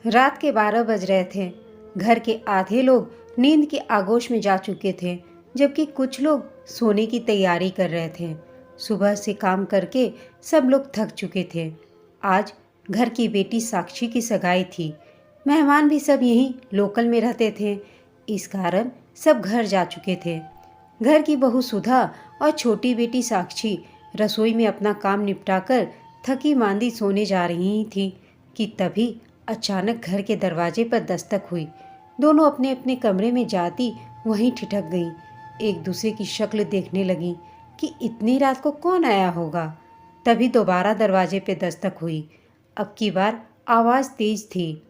रात के 12 बज रहे थे। घर के आधे लोग नींद के आगोश में जा चुके थे, जबकि कुछ लोग सोने की तैयारी कर रहे थे। सुबह से काम करके सब लोग थक चुके थे। आज घर की बेटी साक्षी की सगाई थी। मेहमान भी सब यहीं लोकल में रहते थे, इस कारण सब घर जा चुके थे। घर की बहू सुधा और छोटी बेटी साक्षी रसोई में अपना काम निपटाकर थकी मांदी सोने जा रही थी कि तभी अचानक घर के दरवाजे पर दस्तक हुई। दोनों अपने अपने कमरे में जाती वहीं ठिठक गईं। एक दूसरे की शक्ल देखने लगीं कि इतनी रात को कौन आया होगा। तभी दोबारा दरवाजे पे दस्तक हुई। अब की बार आवाज़ तेज थी।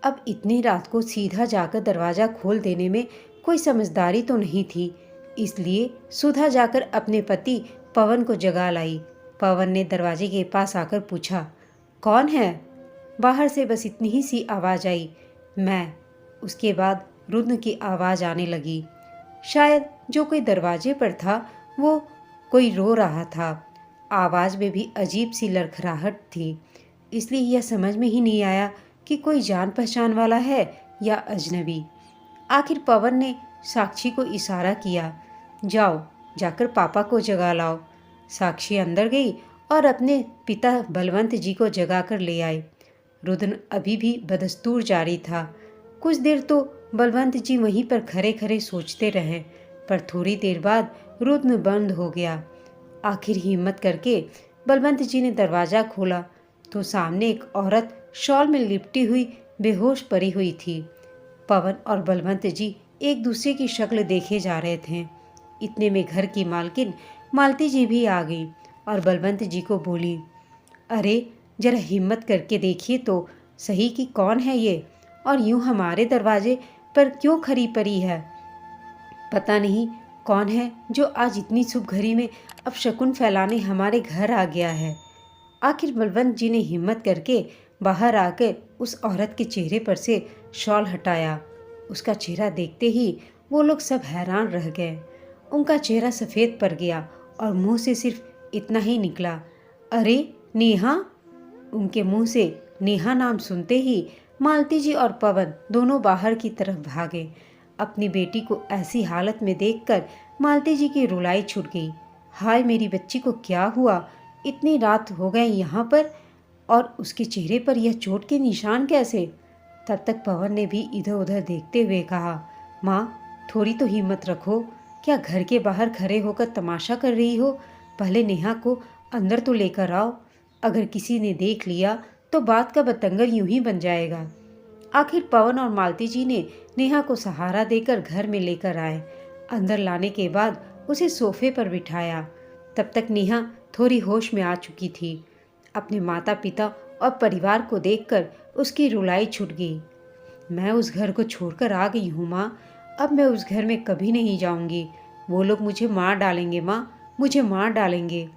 अब इतनी रात को सीधा जाकर दरवाज़ा खोल देने में कोई समझदारी तो नहीं थी, इसलिए सुधा जाकर अपने पति पवन को जगा लाई। पवन ने दरवाजे के पास आकर पूछा, कौन है? बाहर से बस इतनी ही सी आवाज़ आई, मैं। उसके बाद रुद्र की आवाज़ आने लगी। शायद जो कोई दरवाजे पर था वो कोई रो रहा था। आवाज़ में भी अजीब सी लड़खड़ाहट थी, इसलिए यह समझ में ही नहीं आया कि कोई जान पहचान वाला है या अजनबी। आखिर पवन ने साक्षी को इशारा किया, जाओ जाकर पापा को जगा लाओ। साक्षी अंदर गई और अपने पिता बलवंत जी को जगाकर ले आई। रुद्र अभी भी बदस्तूर जारी था। कुछ देर तो बलवंत जी वहीं पर खड़े खड़े सोचते रहे, पर थोड़ी देर बाद रुद्र बंद हो गया। आखिर हिम्मत करके बलवंत जी ने दरवाज़ा खोला तो सामने एक औरत शॉल में लिपटी हुई बेहोश पड़ी हुई थी। पवन और बलवंत जी एक दूसरे की शक्ल देखे जा रहे थे। इतने में घर की मालकिन मालती जी भी आ गई और बलवंत जी को बोली, अरे जरा हिम्मत करके देखिए तो सही कि कौन है ये, और यूं हमारे दरवाजे पर क्यों खड़ी पड़ी है। पता नहीं कौन है जो आज इतनी शुभ घड़ी में अपशकुन फैलाने हमारे घर आ गया है। आखिर बलवंत जी ने हिम्मत करके बाहर आकर उस औरत के चेहरे पर से शॉल हटाया। उसका चेहरा देखते ही वो लोग सब हैरान रह गए। उनका चेहरा सफ़ेद पड़ गया और मुंह से सिर्फ इतना ही निकला, अरे नेहा। उनके मुंह से नेहा नाम सुनते ही मालती जी और पवन दोनों बाहर की तरफ भागे। अपनी बेटी को ऐसी हालत में देखकर मालती जी की रुलाई छूट गई। हाय मेरी बच्ची को क्या हुआ, इतनी रात हो गए यहाँ पर, और उसके चेहरे पर यह चोट के निशान कैसे? तब तक पवन ने भी इधर उधर देखते हुए कहा, माँ थोड़ी तो हिम्मत रखो, क्या घर के बाहर खड़े होकर तमाशा कर रही हो? पहले नेहा को अंदर तो लेकर आओ, अगर किसी ने देख लिया तो बात का बतंगड़ यूं ही बन जाएगा। आखिर पवन और मालती जी ने नेहा को सहारा देकर घर में लेकर आए। अंदर लाने के बाद उसे सोफे पर बिठाया। तब तक नेहा थोड़ी होश में आ चुकी थी। अपने माता पिता और परिवार को देखकर उसकी रुलाई छूट गई। मैं उस घर को छोड़कर आ गई हूँ माँ, अब मैं उस घर में कभी नहीं जाऊँगी। वो लोग मुझे मार डालेंगे माँ, मुझे मार डालेंगे।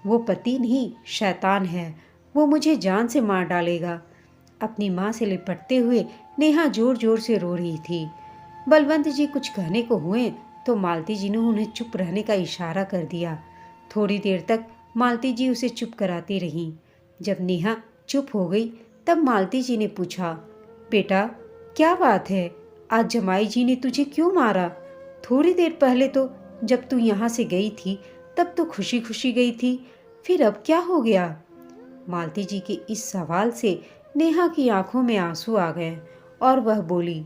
वो पति नहीं शैतान है, वो मुझे जान से मार डालेगा। अपनी माँ से लिपटते हुए नेहा जोर जोर से रो रही थी। बलवंत जी कुछ कहने को हुए तो मालती जी ने उन्हें चुप रहने का इशारा कर दिया। थोड़ी देर तक मालती जी उसे चुप कराती रहीं। जब नेहा चुप हो गई तब मालती जी ने पूछा, बेटा क्या बात है, आज जमाई जी ने तुझे क्यों मारा? थोड़ी देर पहले तो जब तू यहाँ से गई थी तब तो खुशी खुशी गई थी, फिर अब क्या हो गया? मालती जी के इस सवाल से नेहा की आंखों में आंसू आ गए और वह बोली,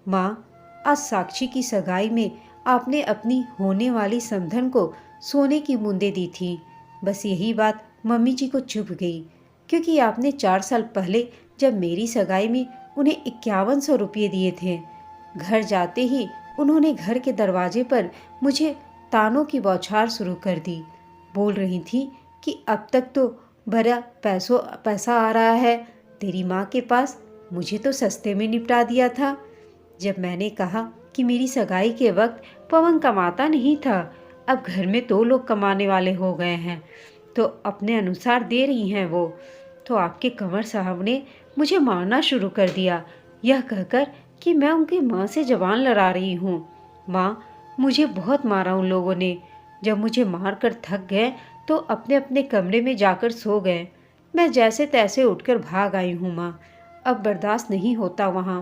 माँ आज साक्षी की सगाई में आपने अपनी होने वाली समधन को सोने की बूंदें दी थी। बस यही बात मम्मी जी को चुभ गई, क्योंकि आपने 4 साल पहले जब मेरी सगाई में उन्हें 5100 रुपये दिए थे। घर जाते ही उन्होंने घर के दरवाजे पर मुझे तानों की बौछार शुरू कर दी। बोल रही थी कि अब तक तो बड़ा पैसा आ रहा है तेरी माँ के पास, मुझे तो सस्ते में निपटा दिया था। जब मैंने कहा कि मेरी सगाई के वक्त पवन कमाता नहीं था, अब घर में 2 लोग कमाने वाले हो गए हैं, तो अपने अनुसार दे रही हैं वो, तो आपके कंवर साहब ने मुझे मारना शुरू कर दिया, यह कहकर कि मैं उनकी माँ से जबान लड़ा रही हूँ। माँ मुझे बहुत मारा उन लोगों ने। जब मुझे मार कर थक गए तो अपने अपने कमरे में जाकर सो गए। मैं जैसे तैसे उठकर भाग आई हूँ माँ। अब बर्दाश्त नहीं होता वहाँ।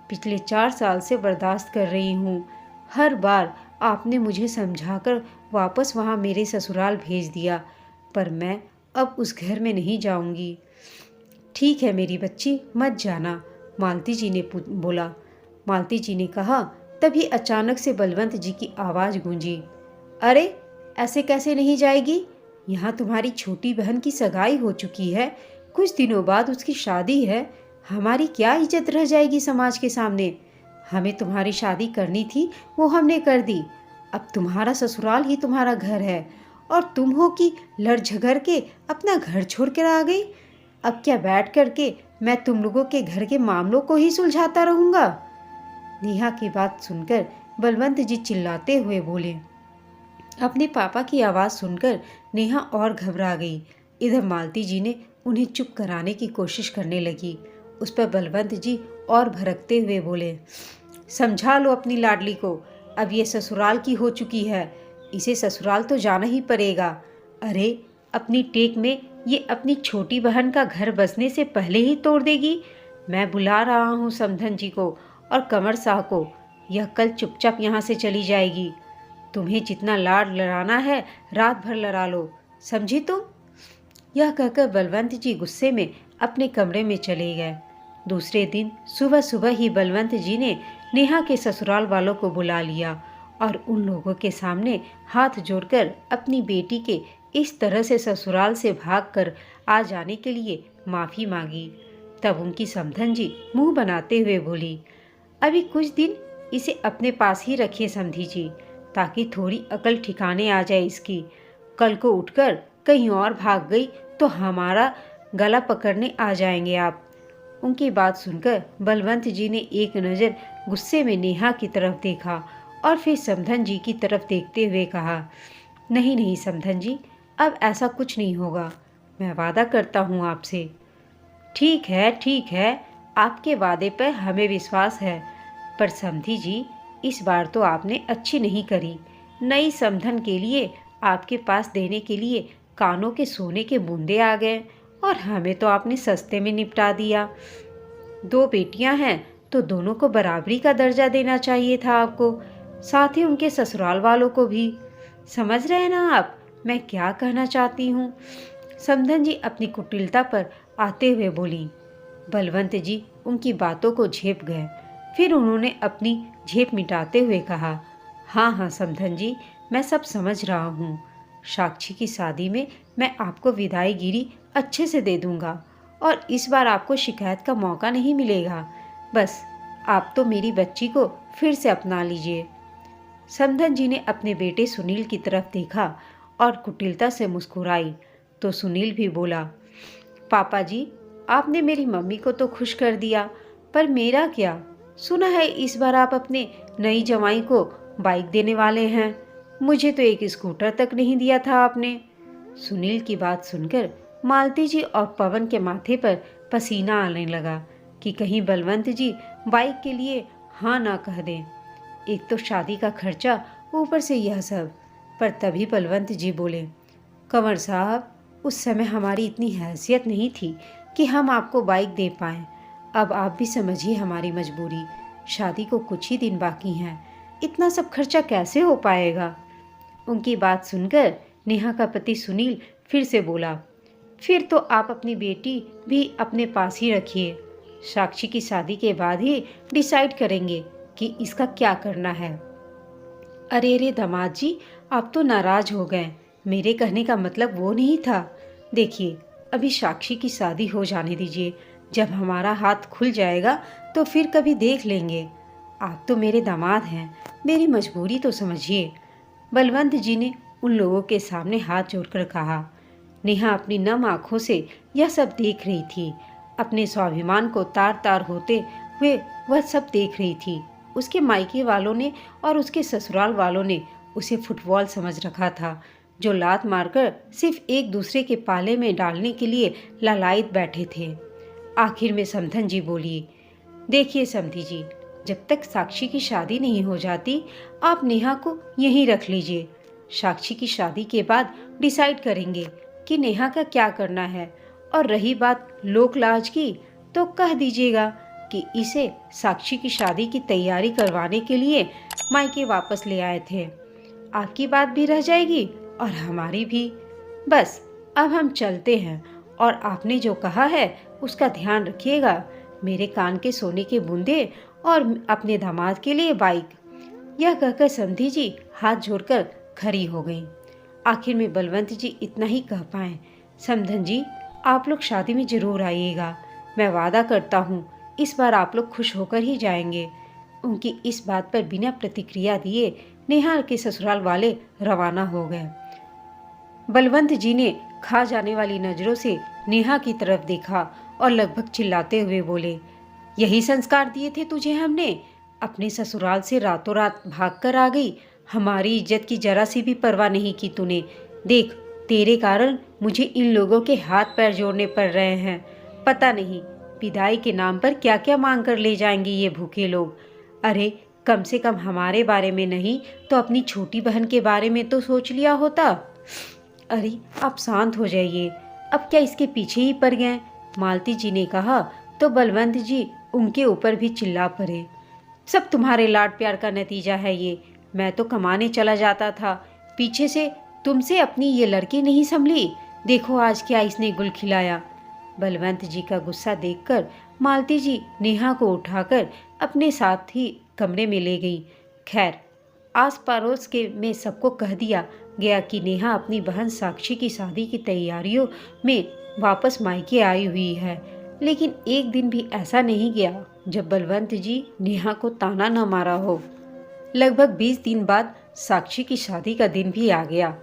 पिछले 4 साल से बर्दाश्त कर रही हूँ। हर बार आपने मुझे समझाकर वापस वहाँ मेरे ससुराल भेज दिया, पर मैं अब उस घर में नहीं जाऊँगी। ठीक है मेरी बच्ची, मत जाना, मालती जी ने बोला। मालती जी ने कहा। तभी अचानक से बलवंत जी की आवाज़ गूंजी। अरे, ऐसे कैसे नहीं जाएगी? यहाँ तुम्हारी छोटी बहन की सगाई हो चुकी है, कुछ दिनों बाद उसकी शादी है। हमारी क्या इज्जत रह जाएगी समाज के सामने? हमें तुम्हारी शादी करनी थी, वो हमने कर दी। अब तुम्हारा ससुराल ही तुम्हारा घर है और तुम हो कि लड़ झगड़ के अपना घर छोड़ कर आ गई। अब क्या बैठ करके मैं तुम लोगों के घर के मामलों को ही सुलझाता रहूँगा? नेहा की बात सुनकर बलवंत जी चिल्लाते हुए बोले। अपने पापा की आवाज़ सुनकर नेहा और घबरा गई। इधर मालती जी ने उन्हें चुप कराने की कोशिश करने लगी। उस पर बलवंत जी और भड़कते हुए बोले, समझा लो अपनी लाडली को, अब ये ससुराल की हो चुकी है, इसे ससुराल तो जाना ही पड़ेगा। अरे, अपनी टेक में ये अपनी छोटी बहन का घर बसने से पहले ही तोड़ देगी। मैं बुला रहा हूँ समधन जी को और कंवर शाह को, यह कल चुपचाप यहाँ से चली जाएगी। तुम्हें जितना लाड लड़ाना है रात भर लड़ा लो, समझी तुम? यह कहकर बलवंत जी गुस्से में अपने कमरे में चले गए। दूसरे दिन सुबह सुबह ही बलवंत जी ने नेहा के ससुराल वालों को बुला लिया और उन लोगों के सामने हाथ जोड़कर अपनी बेटी के इस तरह से ससुराल से भागकर आ जाने के लिए माफ़ी मांगी। तब उनकी समधन जी मुंह बनाते हुए बोली, अभी कुछ दिन इसे अपने पास ही रखिए समधी जी, ताकि थोड़ी अकल ठिकाने आ जाए इसकी। कल को उठकर कहीं और भाग गई तो हमारा गला पकड़ने आ जाएंगे आप। उनकी बात सुनकर बलवंत जी ने एक नज़र गुस्से में नेहा की तरफ देखा और फिर समधन जी की तरफ देखते हुए कहा, नहीं नहीं समधन जी, अब ऐसा कुछ नहीं होगा, मैं वादा करता हूँ आपसे। ठीक है, आपके वादे पर हमें विश्वास है, पर समधी जी, इस बार तो आपने अच्छी नहीं करी। नई समधन के लिए आपके पास देने के लिए कानों के सोने के बूंदे आ गए और हमें तो आपने सस्ते में निपटा दिया। 2 बेटियां हैं तो दोनों को बराबरी का दर्जा देना चाहिए था आपको, साथ ही उनके ससुराल वालों को भी। समझ रहे हैं ना आप मैं क्या कहना चाहती हूँ? समधन जी अपनी कुटिलता पर आते हुए बोली। बलवंत जी उनकी बातों को झेप गए। फिर उन्होंने अपनी झेप मिटाते हुए कहा, हाँ समधन जी, मैं सब समझ रहा हूँ। साक्षी की शादी में मैं आपको विदाईगिरी अच्छे से दे दूँगा और इस बार आपको शिकायत का मौका नहीं मिलेगा। बस आप तो मेरी बच्ची को फिर से अपना लीजिए। समधन जी ने अपने बेटे सुनील की तरफ देखा और कुटिलता से मुस्कुराई तो सुनील भी बोला, पापा जी, आपने मेरी मम्मी को तो खुश कर दिया, पर मेरा क्या? सुना है इस बार आप अपने नई जमाई को बाइक देने वाले हैं। मुझे तो एक स्कूटर तक नहीं दिया था आपने। सुनील की बात सुनकर मालती जी और पवन के माथे पर पसीना आने लगा कि कहीं बलवंत जी बाइक के लिए हाँ ना कह दें। एक तो शादी का खर्चा, ऊपर से यह सब। पर तभी बलवंत जी बोले, कंवर साहब, उस समय हमारी इतनी हैसियत नहीं थी कि हम आपको बाइक दे पाएं। अब आप भी समझिए हमारी मजबूरी। शादी को कुछ ही दिन बाकी हैं, इतना सब खर्चा कैसे हो पाएगा? उनकी बात सुनकर नेहा का पति सुनील फिर से बोला, फिर तो आप अपनी बेटी भी अपने पास ही रखिए। साक्षी की शादी के बाद ही डिसाइड करेंगे कि इसका क्या करना है। अरे दामाद जी, आप तो नाराज हो गए। मेरे कहने का मतलब वो नहीं था। देखिए, अभी साक्षी की शादी हो जाने दीजिए। जब हमारा हाथ खुल जाएगा तो फिर कभी देख लेंगे। आप तो मेरे दामाद हैं, मेरी मजबूरी तो समझिए। बलवंत जी ने उन लोगों के सामने हाथ जोड़कर कहा। नेहा अपनी नम आंखों से यह सब देख रही थी। अपने स्वाभिमान को तार तार होते हुए वह सब देख रही थी। उसके मायके वालों ने और उसके ससुराल वालों ने उसे फुटबॉल समझ रखा था, जो लात मारकर सिर्फ एक दूसरे के पाले में डालने के लिए लालायित बैठे थे। आखिर में समधन जी बोली, देखिए समधी जी, जब तक साक्षी की शादी नहीं हो जाती आप नेहा को यहीं रख लीजिए। साक्षी की शादी के बाद डिसाइड करेंगे कि नेहा का क्या करना है। और रही बात लोक लाज की, तो कह दीजिएगा कि इसे साक्षी की शादी की तैयारी करवाने के लिए मायके वापस ले आए थे। आपकी बात भी रह जाएगी और हमारी भी। बस अब हम चलते हैं और आपने जो कहा है उसका ध्यान रखिएगा। मेरे कान के सोने के बूंदे और अपने दामाद के लिए बाइक। यह कहकर समधी जी हाथ जोड़कर खड़ी हो गई। आखिर में बलवंत जी इतना ही कह पाए, समधन जी आप लोग शादी में जरूर आइएगा। मैं वादा करता हूँ इस बार आप लोग खुश होकर ही जाएंगे। उनकी इस बात पर बिना प्रतिक्रिया दिए नेहा के ससुराल वाले रवाना हो गए। बलवंत जी ने खा जाने वाली नजरों से नेहा की तरफ देखा और लगभग चिल्लाते हुए बोले, यही संस्कार दिए थे तुझे हमने? अपने ससुराल से रातों रात भाग कर आ गई। हमारी इज्जत की जरा सी भी परवाह नहीं की तूने। देख तेरे कारण मुझे इन लोगों के हाथ पैर जोड़ने पड़ रहे हैं। पता नहीं विदाई के नाम पर क्या क्या मांग कर ले जाएंगे ये भूखे लोग। अरे कम से कम हमारे बारे में नहीं तो अपनी छोटी बहन के बारे में तो सोच लिया होता। अरे आप शांत हो जाइए, अब क्या इसके पीछे ही पड़ गए? मालती जी ने कहा तो बलवंत जी उनके ऊपर भी चिल्ला पड़े। सब तुम्हारे लाड प्यार का नतीजा है ये। मैं तो कमाने चला जाता था, पीछे से तुमसे अपनी ये लड़की नहीं संभली। देखो आज क्या इसने गुल खिलाया। बलवंत जी का गुस्सा देखकर मालती जी नेहा को उठाकर अपने साथ ही कमरे में ले गई। खैर आस पड़ोस के में सबको कह दिया गया कि नेहा अपनी बहन साक्षी की शादी की तैयारियों में वापस मायके आई हुई है। लेकिन एक दिन भी ऐसा नहीं गया जब बलवंत जी नेहा को ताना न मारा हो। लगभग 20 दिन बाद साक्षी की शादी का दिन भी आ गया।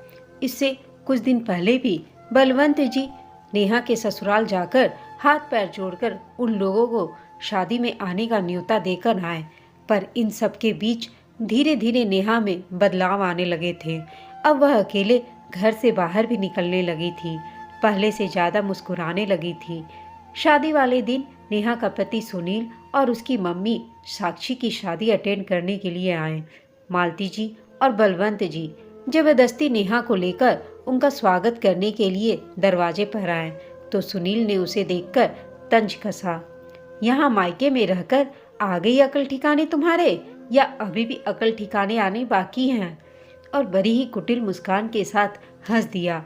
इससे कुछ दिन पहले भी बलवंत जी नेहा के ससुराल जाकर हाथ पैर जोड़कर उन लोगों को शादी में आने का न्योता देकर आए। पर इन सब के बीच धीरे धीरे नेहा में बदलाव आने लगे थे। अब वह अकेले घर से बाहर भी निकलने लगी थी, पहले से ज़्यादा मुस्कुराने लगी थी। शादी वाले दिन नेहा का पति सुनील और उसकी मम्मी साक्षी की शादी अटेंड करने के लिए आए। मालती जी और बलवंत जी जबरदस्ती नेहा को लेकर उनका स्वागत करने के लिए दरवाजे पर आए तो सुनील ने उसे देखकर तंज कसा। यहाँ मायके में रहकर आ गई अकल ठिकाने तुम्हारे, या अभी भी अकल ठिकाने आने बाकी हैं? और बड़ी ही कुटिल मुस्कान के साथ हंस दिया।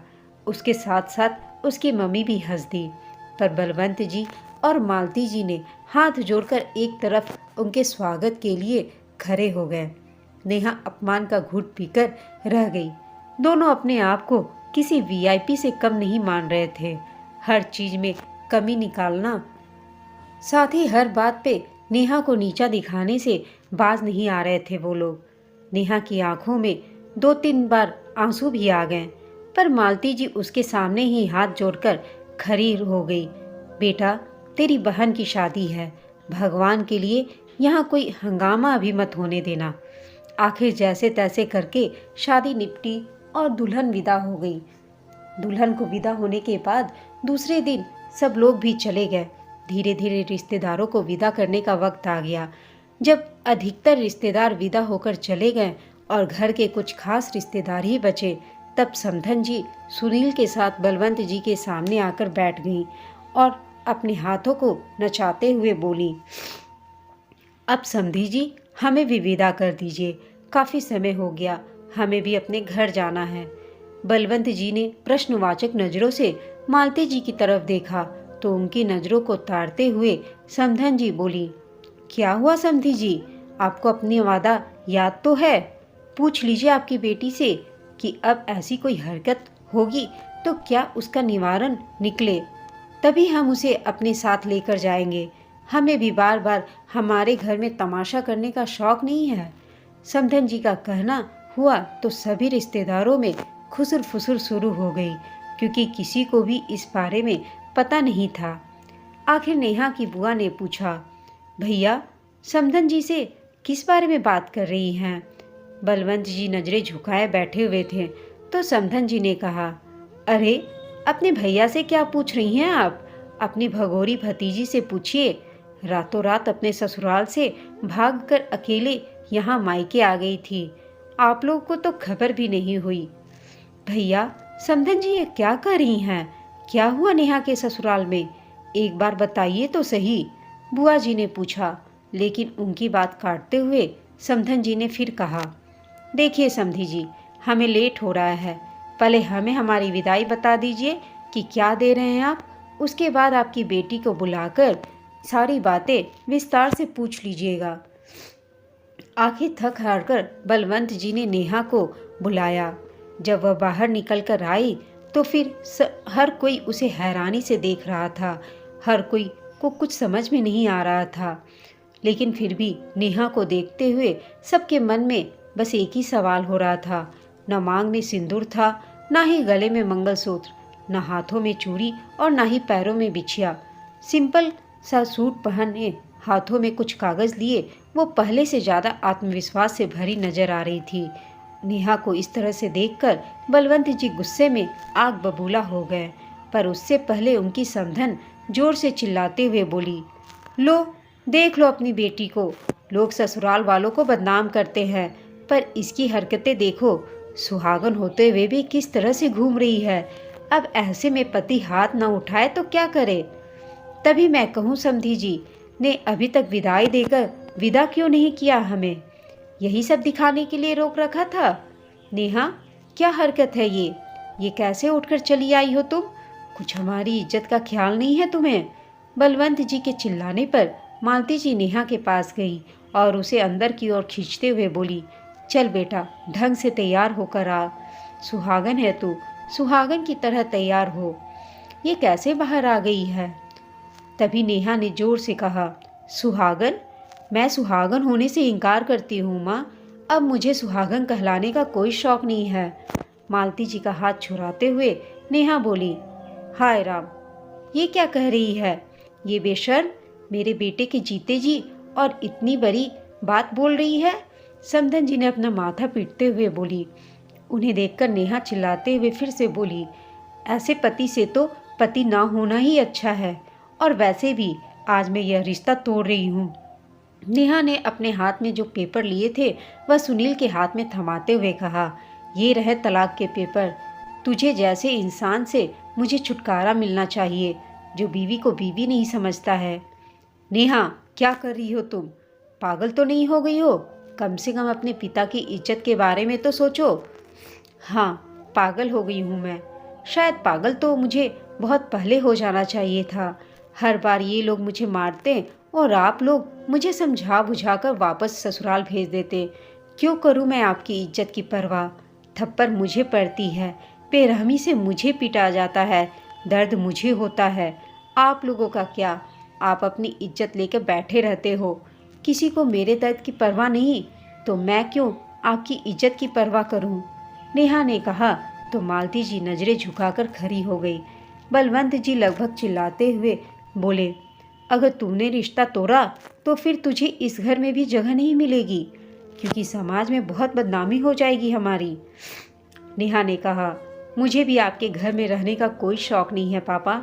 उसके साथ साथ उसकी मम्मी भी हंस दी। पर बलवंत जी और मालती जी ने हाथ जोड़कर एक तरफ उनके स्वागत के लिए खड़े हो गए। नेहा अपमान का घूंट पीकर रह गई। दोनों अपने आप को किसी वीआईपी से कम नहीं मान रहे थे। हर चीज में कमी निकालना, साथ ही हर बात पे नेहा को नीचा दिखाने से बाज नहीं आ रहे थे वो लोग। नेहा की आंखों में 2-3 बार आंसू भी आ गए, पर मालती जी उसके सामने ही हाथ जोड़कर खड़ी हो गई। बेटा तेरी बहन की शादी है, भगवान के लिए यहाँ कोई हंगामा अभी मत होने देना। आखिर जैसे तैसे करके शादी निपटी और दुल्हन विदा हो गई। दुल्हन को विदा होने के बाद दूसरे दिन सब लोग भी चले गए। धीरे धीरे रिश्तेदारों को विदा करने का वक्त आ गया। जब अधिकतर रिश्तेदार विदा होकर चले गए और घर के कुछ खास रिश्तेदार ही बचे, तब समधन जी सुनील के साथ बलवंत जी के सामने आकर बैठ गईं और अपने हाथों को नचाते हुए बोली, अब समधी जी हमें भी विदा कर दीजिए, काफ़ी समय हो गया, हमें भी अपने घर जाना है। बलवंत जी ने प्रश्नवाचक नज़रों से मालती जी की तरफ देखा तो उनकी नज़रों को ताड़ते हुए समधन जी बोली, क्या हुआ समधी जी, आपको अपनी वादा याद तो है? पूछ लीजिए आपकी बेटी से कि अब ऐसी कोई हरकत होगी तो क्या उसका निवारण निकले, तभी हम उसे अपने साथ लेकर जाएंगे। हमें भी बार बार हमारे घर में तमाशा करने का शौक नहीं है। समधन जी का कहना हुआ तो सभी रिश्तेदारों में खुसर फुसर शुरू हो गई, क्योंकि किसी को भी इस बारे में पता नहीं था। आखिर नेहा की बुआ ने पूछा, भैया समधन जी से किस बारे में बात कर रही हैं? बलवंत जी नजरें झुकाए बैठे हुए थे तो समधन जी ने कहा, अरे अपने भैया से क्या पूछ रही हैं आप? अपनी भगोरी भतीजी से पूछिए। रातों रात अपने ससुराल से भागकर अकेले यहाँ मायके आ गई थी, आप लोग को तो खबर भी नहीं हुई। भैया समधन जी ये क्या कर रही हैं? क्या हुआ नेहा के ससुराल में? एक बार बताइए तो सही, बुआ जी ने पूछा। लेकिन उनकी बात काटते हुए समधन जी ने फिर कहा, देखिए समधी जी, हमें लेट हो रहा है। पहले हमें हमारी विदाई बता दीजिए कि क्या दे रहे हैं आप। उसके बाद आपकी बेटी को बुलाकर सारी बातें विस्तार से पूछ लीजिएगा। आखिर थक हार कर बलवंत जी ने नेहा को बुलाया। जब वह बाहर निकल कर आई तो फिर हर कोई उसे हैरानी से देख रहा था। हर कोई को कुछ समझ में नहीं आ रहा था। लेकिन फिर भी नेहा को देखते हुए सबके मन में बस एक ही सवाल हो रहा था। न मांग में सिंदूर था, न ही गले में मंगलसूत्र, न हाथों में चूड़ी और न ही पैरों में बिछिया। सिंपल सा सूट पहने, हाथों में कुछ कागज लिए वो पहले से ज़्यादा आत्मविश्वास से भरी नजर आ रही थी। नेहा को इस तरह से देखकर बलवंत जी गुस्से में आग बबूला हो गए। पर उससे पहले उनकी समधन जोर से चिल्लाते हुए बोली, लो देख लो अपनी बेटी को। लोग ससुराल वालों को बदनाम करते हैं, पर इसकी हरकतें देखो। सुहागन होते हुए भी किस तरह से घूम रही है। अब ऐसे में पति हाथ न उठाए तो क्या करे। तभी मैं कहूँ समधी जी ने अभी तक विदाई देकर विदा क्यों नहीं किया हमें? यही सब दिखाने के लिए रोक रखा था? नेहा, क्या हरकत है ये कैसे उठकर चली आई हो तुम? कुछ हमारी इज्जत का ख्याल नहीं है तुम्हें? बलवंत जी के चिल्लाने पर मालती जी नेहा के पास गई और उसे अंदर की ओर खींचते हुए बोली, चल बेटा, ढंग से तैयार होकर आ। सुहागन है तू, सुहागन की तरह तैयार हो। ये कैसे बाहर आ गई है? तभी नेहा ने जोर से कहा, सुहागन? मैं सुहागन होने से इनकार करती हूँ माँ। अब मुझे सुहागन कहलाने का कोई शौक नहीं है। मालती जी का हाथ छुड़ाते हुए नेहा बोली, हाय राम, ये क्या कह रही है? ये बेशर्म मेरे बेटे के जीते जी और इतनी बड़ी बात बोल रही है। समधन जी ने अपना माथा पीटते हुए बोली। उन्हें देखकर नेहा चिल्लाते हुए फिर से बोली, ऐसे पति से तो पति ना होना ही अच्छा है। और वैसे भी आज मैं यह रिश्ता तोड़ रही हूँ। नेहा ने अपने हाथ में जो पेपर लिए थे वह सुनील के हाथ में थमाते हुए कहा, ये रहे तलाक के पेपर। तुझे जैसे इंसान से मुझे छुटकारा मिलना चाहिए जो बीवी को बीवी नहीं समझता है। नेहा, क्या कर रही हो तुम? पागल तो नहीं हो गई हो? कम से कम अपने पिता की इज्जत के बारे में तो सोचो। हाँ, पागल हो गई हूँ मैं। शायद पागल तो मुझे बहुत पहले हो जाना चाहिए था। हर बार ये लोग मुझे मारते और आप लोग मुझे समझा बुझाकर वापस ससुराल भेज देते। क्यों करूँ मैं आपकी इज्जत की परवाह? थप्पड़ मुझे पड़ती है, बेरहमी से मुझे पिटा जाता है, दर्द मुझे होता है। आप लोगों का क्या? आप अपनी इज्जत लेकर बैठे रहते हो। किसी को मेरे दर्द की परवाह नहीं, तो मैं क्यों आपकी इज्जत की परवाह करूं? नेहा ने कहा तो मालती जी नजरें झुकाकर खड़ी हो गई। बलवंत जी लगभग चिल्लाते हुए बोले, अगर तूने रिश्ता तोड़ा तो फिर तुझे इस घर में भी जगह नहीं मिलेगी, क्योंकि समाज में बहुत बदनामी हो जाएगी हमारी। नेहा ने कहा, मुझे भी आपके घर में रहने का कोई शौक नहीं है पापा।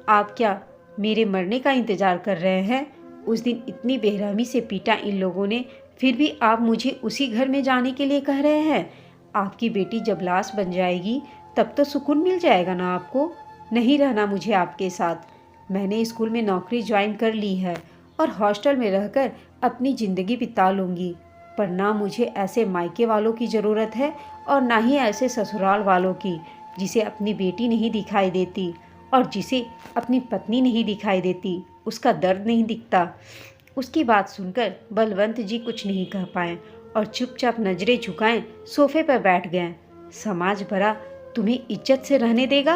आप क्या मेरे मरने का इंतजार कर रहे हैं? उस दिन इतनी बेरहमी से पीटा इन लोगों ने, फिर भी आप मुझे उसी घर में जाने के लिए कह रहे हैं। आपकी बेटी जब लाश बन जाएगी तब तो सुकून मिल जाएगा ना आपको? नहीं रहना मुझे आपके साथ। मैंने स्कूल में नौकरी ज्वाइन कर ली है और हॉस्टल में रहकर अपनी ज़िंदगी बिता लूँगी। पर ना मुझे ऐसे मायके वालों की ज़रूरत है और ना ही ऐसे ससुराल वालों की, जिसे अपनी बेटी नहीं दिखाई देती और जिसे अपनी पत्नी नहीं दिखाई देती, उसका दर्द नहीं दिखता। उसकी बात सुनकर बलवंत जी कुछ नहीं कह पाए और चुपचाप नजरें झुकाएं सोफे पर बैठ गए। समाज भरा तुम्हें इज्जत से रहने देगा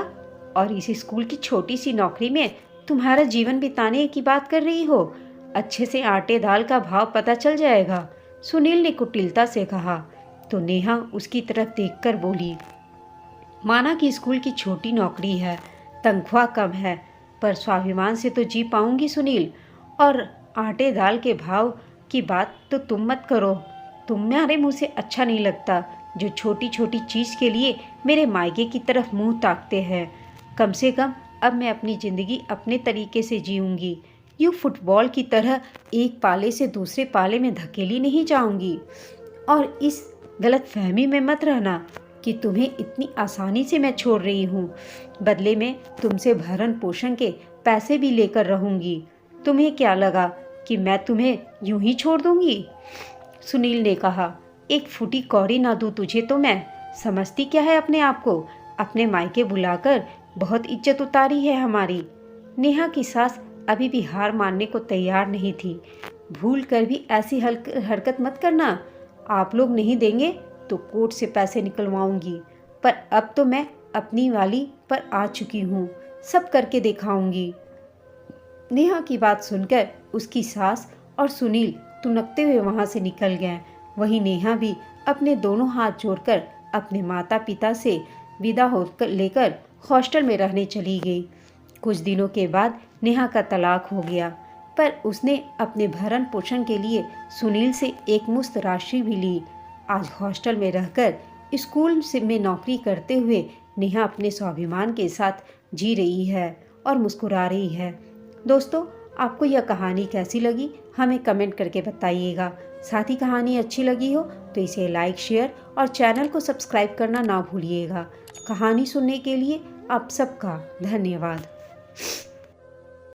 और इस स्कूल की छोटी सी नौकरी में तुम्हारा जीवन बिताने की बात कर रही हो? अच्छे से आटे दाल का भाव पता चल जाएगा, सुनील ने कुटिलता से कहा। तो नेहा उसकी तरफ देखकर बोली, माना कि स्कूल की छोटी नौकरी है, तनख्वाह कम है, पर स्वाभिमान से तो जी पाऊंगी सुनील। और आटे दाल के भाव की बात तो तुम मत करो। तुम्हारे मुंह से अच्छा नहीं लगता जो छोटी छोटी चीज़ के लिए मेरे मायके की तरफ मुंह ताकते हैं। कम से कम अब मैं अपनी ज़िंदगी अपने तरीके से जीऊँगी। यूँ फुटबॉल की तरह एक पाले से दूसरे पाले में धकेली नहीं जाऊँगी। और इस गलत फहमी में मत रहना कि तुम्हें इतनी आसानी से मैं छोड़ रही हूँ। बदले में तुमसे भरण पोषण के पैसे भी लेकर रहूंगी। तुम्हें क्या लगा कि मैं तुम्हें यूं ही छोड़ दूंगी? सुनील ने कहा, एक फूटी कौड़ी ना दूं तुझे तो मैं, समझती क्या है अपने आप को? अपने मायके बुलाकर बहुत इज्जत उतारी है हमारी। नेहा की सास अभी भी हार मानने को तैयार नहीं थी। भूल कर भी ऐसी हरकत मत करना। आप लोग नहीं देंगे तो कोर्ट से पैसे निकलवाऊंगी, पर अब तो मैं अपनी वाली पर आ चुकी हूँ, सब करके दिखाऊंगी। नेहा की बात सुनकर उसकी सास और सुनील तुनकते हुए वहां से निकल गए। वहीं नेहा भी अपने दोनों हाथ जोड़कर अपने माता पिता से विदा होकर लेकर हॉस्टल में रहने चली गई। कुछ दिनों के बाद नेहा का तलाक हो गया, पर उसने अपने भरण पोषण के लिए सुनील से एक मुश्त राशि भी ली। आज हॉस्टल में रहकर स्कूल में नौकरी करते हुए नेहा अपने स्वाभिमान के साथ जी रही है और मुस्कुरा रही है। दोस्तों, आपको यह कहानी कैसी लगी हमें कमेंट करके बताइएगा। साथ ही कहानी अच्छी लगी हो तो इसे लाइक, शेयर और चैनल को सब्सक्राइब करना ना भूलिएगा। कहानी सुनने के लिए आप सबका धन्यवाद।